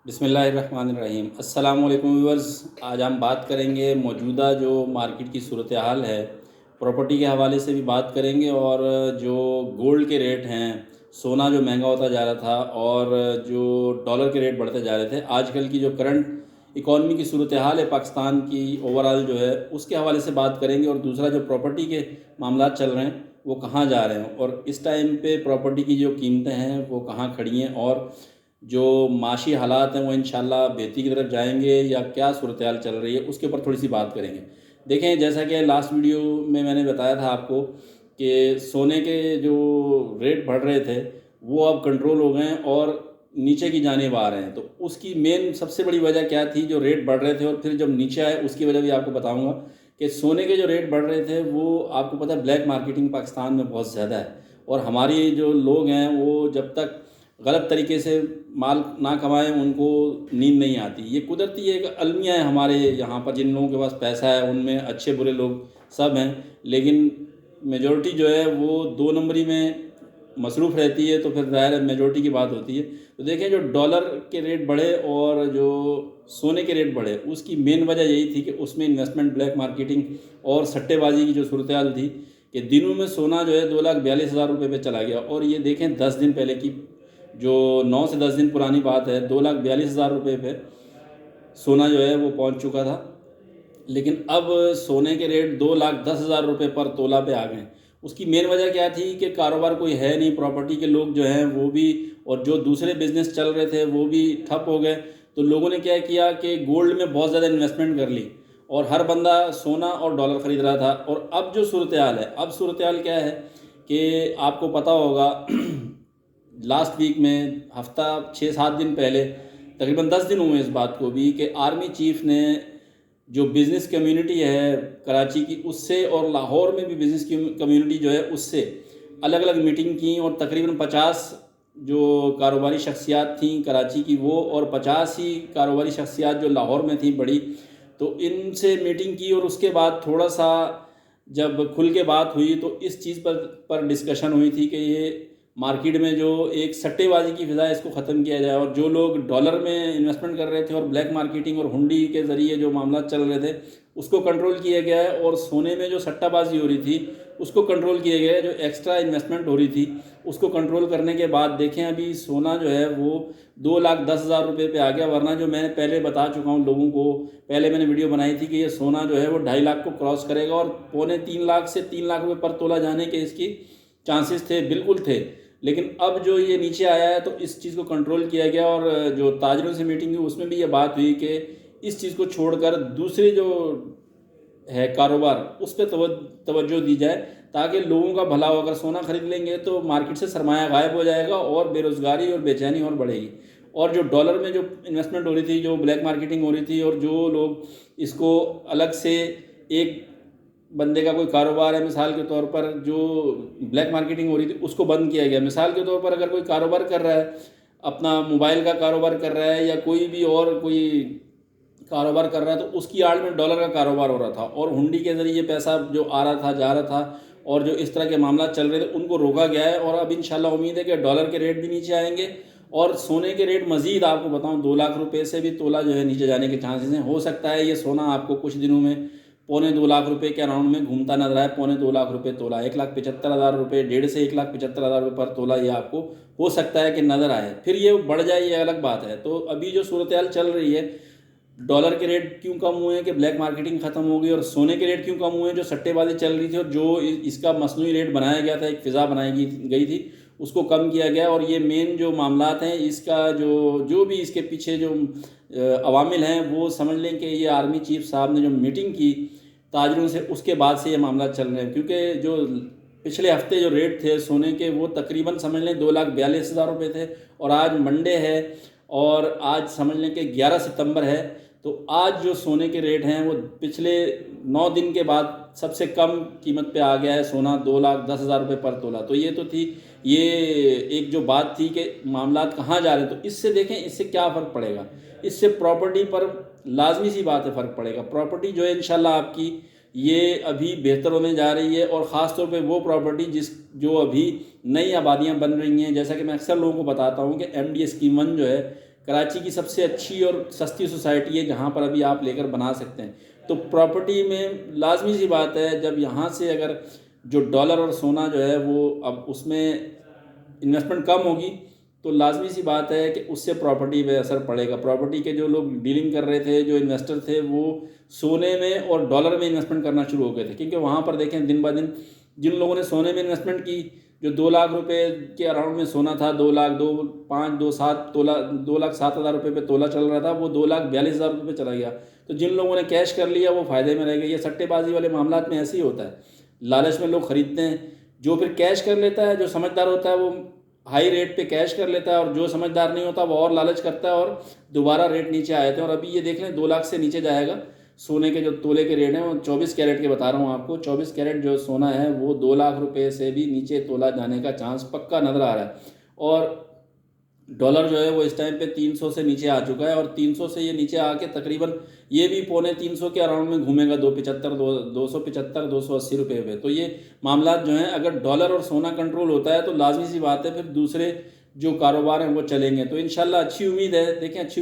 बिस्मिल्लाहिर्रहमानिर्रहीम। अस्सलाम वालेकुम व्यूअर्स। आज हम बात करेंगे मौजूदा जो मार्केट की सूरत हाल है, प्रॉपर्टी के हवाले से भी बात करेंगे और जो गोल्ड के रेट हैं, सोना जो महंगा होता जा रहा था और जो डॉलर के रेट बढ़ते जा रहे थे, आजकल की जो करंट इकॉनमी की सूरत हाल है पाकिस्तान की ओवरऑल जो है उसके हवाले से बात करेंगे। और दूसरा जो प्रॉपर्टी के मामला चल रहे हैं वो कहाँ जा रहे हैं और इस टाइम पे प्रॉपर्टी की जो कीमतें हैं वो कहाँ खड़ी हैं और जो माशी हालात हैं वो इंशाल्लाह बेहतरी की तरफ जाएंगे या क्या सूरत हाल चल रही है उसके ऊपर थोड़ी सी बात करेंगे। देखें, जैसा कि लास्ट वीडियो में मैंने बताया था आपको कि सोने के जो रेट बढ़ रहे थे वो अब कंट्रोल हो गए हैं और नीचे की जानिब आ रहे हैं। तो उसकी मेन सबसे बड़ी वजह क्या थी? जो रेट बढ़ रहे थे और फिर जब नीचे आए उसकी वजह भी आपको बताऊंगा कि सोने के जो रेट बढ़ रहे थे वो आपको पता है ब्लैक मार्केटिंग पाकिस्तान में बहुत ज़्यादा है और हमारी जो लोग हैं वो जब तक गलत तरीके से माल ना कमाएं उनको नींद नहीं आती। ये कुदरती एक अलमिया है हमारे यहाँ पर। जिन लोगों के पास पैसा है उनमें अच्छे बुरे लोग सब हैं, लेकिन मेजॉरिटी जो है वो दो नंबरी में मसरूफ़ रहती है। तो फिर ज़ाहिर है मेजॉरिटी की बात होती है। तो देखें, जो डॉलर के रेट बढ़े और जो सोने के रेट बढ़े उसकी मेन वजह यही थी कि उसमें इन्वेस्टमेंट, ब्लैक मार्केटिंग और सट्टेबाजी की जो सूरत हाल थी कि दिनों में सोना जो है 2,42,000 रुपये पे चला गया। और ये देखें 10 दिन पहले की, जो 9 से 10 दिन पुरानी बात है, 2,42,000 रुपये पे सोना जो है वो पहुंच चुका था। लेकिन अब सोने के रेट 2,10,000 रुपये पर तोला पे आ गए। उसकी मेन वजह क्या थी कि कारोबार कोई है नहीं, प्रॉपर्टी के लोग जो हैं वो भी और जो दूसरे बिजनेस चल रहे थे वो भी ठप हो गए। तो लोगों ने क्या किया कि गोल्ड में बहुत ज़्यादा इन्वेस्टमेंट कर ली और हर बंदा सोना और डॉलर ख़रीद रहा था। और अब जो सूरत हाल है, अब सूरत हाल क्या है कि आपको पता होगा लास्ट वीक में, हफ्ता 6-7 दिन पहले, तकरीबन 10 दिन हुए इस बात को भी, कि आर्मी चीफ ने जो बिज़नेस कम्युनिटी है कराची की उससे और लाहौर में भी बिज़नेस कम्युनिटी जो है उससे अलग अलग मीटिंग की और तकरीबन 50 जो कारोबारी शख्सियात थीं कराची की वो और 50 ही कारोबारी शख्सियात जो लाहौर में थी बड़ी, तो इनसे मीटिंग की। और उसके बाद थोड़ा सा जब खुल के बात हुई तो इस चीज़ पर डिस्कशन हुई थी कि ये मार्केट में जो एक सट्टेबाजी की फिजा है इसको ख़त्म किया जाए और जो लोग डॉलर में इन्वेस्टमेंट कर रहे थे और ब्लैक मार्केटिंग और हुंडी के ज़रिए जो मामला चल रहे थे उसको कंट्रोल किया गया है। और सोने में जो सट्टाबाजी हो रही थी उसको कंट्रोल किया गया है। जो एक्स्ट्रा इन्वेस्टमेंट हो रही थी उसको कंट्रोल करने के बाद देखें अभी सोना जो है वो 2,10,000 रुपये पे आ गया। वरना जो मैं पहले बता चुका हूँ लोगों को, पहले मैंने वीडियो बनाई थी कि ये सोना जो है वो 2.5 लाख को क्रॉस करेगा और 2.25 से 3 लाख रुपये पर तोला जाने के इसकी चांसेस थे, बिल्कुल थे। लेकिन अब जो ये नीचे आया है तो इस चीज़ को कंट्रोल किया गया और जो ताजरों से मीटिंग हुई उसमें भी ये बात हुई कि इस चीज़ को छोड़कर दूसरे जो है कारोबार उस पर तवज्जो दी जाए ताकि लोगों का भला हो। अगर सोना खरीद लेंगे तो मार्केट से सरमाया गायब हो जाएगा और बेरोज़गारी और बेचैनी और बढ़ेगी। और जो डॉलर में जो इन्वेस्टमेंट हो रही थी, जो ब्लैक मार्केटिंग हो रही थी और जो लोग इसको अलग से एक बंदे का कोई कारोबार है, मिसाल के तौर पर जो ब्लैक मार्केटिंग हो रही थी उसको बंद किया गया। मिसाल के तौर पर अगर कोई कारोबार कर रहा है, अपना मोबाइल का कारोबार कर रहा है या कोई भी और कोई कारोबार कर रहा है तो उसकी आड़ में डॉलर का कारोबार हो रहा था और हुंडी के ज़रिए पैसा जो आ रहा था जा रहा था और जो इस तरह के मामला चल रहे थे उनको रोका गया है। और अब इंशाल्लाह उम्मीद है कि डॉलर के रेट भी नीचे आएंगे और सोने के रेट मज़ीद आपको बताऊं 2 लाख रुपए से भी तोला जो है नीचे जाने के चांसेस हैं। हो सकता है ये सोना आपको कुछ दिनों में 2.25 लाख रुपए के अराउंड में घूमता नजर आए। 2.25 लाख रुपए तोला, 1,75,000 रुपये, 1.5 से 1,75,000 रुपये पर तोला ये आपको हो सकता है कि नज़र आए। फिर ये बढ़ जाए ये अलग बात है। तो अभी जो सूरत हाल चल रही है, डॉलर के रेट क्यों कम हुए हैं कि ब्लैक मार्केटिंग ख़त्म हो गई, और सोने के रेट क्यों कम हुए हैं, जो सट्टेबाजी चल रही थी और जो इसका मसनूई रेट बनाया गया था, एक फ़िज़ा बनाई गई थी, उसको कम किया गया। और ये मेन जो मामलात हैं इसका जो भी इसके पीछे जो अवामिल हैं वो समझ लें कि ये आर्मी चीफ साहब ने जो मीटिंग की ताजरों से उसके बाद से ये मामला चल रहे हैं। क्योंकि जो पिछले हफ्ते जो रेट थे सोने के वो तकरीबन समझ लें 2,42,000 रुपये थे और आज मंडे है और आज समझ लें कि 11 सितंबर है। तो आज जो सोने के रेट हैं वो पिछले 9 दिन के बाद सबसे कम कीमत पे आ गया है सोना, 2,10,000 रुपये पर तोला। तो ये तो थी ये एक जो बात थी कि मामलात कहाँ जा रहे हैं। तो इससे देखें इससे क्या फ़र्क पड़ेगा, इससे प्रॉपर्टी पर लाजमी सी बात है फ़र्क पड़ेगा। प्रॉपर्टी जो है इंशाल्लाह आपकी ये अभी बेहतर होने जा रही है और ख़ास तौर पे वो प्रॉपर्टी जो अभी नई आबादियाँ बन रही हैं। जैसा कि मैं अक्सर लोगों को बताता हूँ कि MD स्कीम 1 जो है कराची की सबसे अच्छी और सस्ती सोसाइटी है जहाँ पर अभी आप लेकर बना सकते हैं। तो प्रॉपर्टी में लाजमी सी बात है, जब यहाँ से अगर जो डॉलर और सोना जो है वो अब उसमें इन्वेस्टमेंट कम होगी तो लाजमी सी बात है कि उससे प्रॉपर्टी पे असर पड़ेगा। प्रॉपर्टी के जो लोग डीलिंग कर रहे थे, जो इन्वेस्टर थे, वो सोने में और डॉलर में इन्वेस्टमेंट करना शुरू हो गए थे, क्योंकि वहाँ पर देखें दिन ब दिन जिन लोगों ने सोने में इन्वेस्टमेंट की, जो 2 लाख रुपए के अराउंड में सोना था, 2 लाख 2,527 तोला, 2,07,000 रुपये पे तोला चल रहा था, वो 2,42,000 रुपये पे चला गया। तो जिन लोगों ने कैश कर लिया वो फ़ायदे में रह गए। ये सट्टेबाजी वाले मामला में ऐसे ही होता है, लालच में लोग ख़रीदते हैं। जो फिर कैश कर लेता है, जो समझदार होता है, वो हाई रेट पे कैश कर लेता है, और जो समझदार नहीं होता वो और लालच करता है और दोबारा रेट नीचे आए थे। और अभी ये देख लें 2 लाख से नीचे जाएगा। सोने के जो तोले के रेट हैं वो 24 कैरेट के बता रहा हूँ आपको, 24 कैरेट जो सोना है वो 2 लाख रुपए से भी नीचे तोला जाने का चांस पक्का नज़र आ रहा है। और डॉलर जो है वो इस टाइम पे 300 से नीचे आ चुका है, और 300 से ये नीचे आके तकरीबन ये भी पौने 300 के अराउंड में घूमेगा, 275 280 रुपये पे। तो ये मामला जो हैं, अगर डॉलर और सोना कंट्रोल होता है तो लाजमी सी बात है फिर दूसरे जो कारोबार हैं वो चलेंगे। तो इंशाल्लाह अच्छी उम्मीद है, देखें अच्छी उम्मीद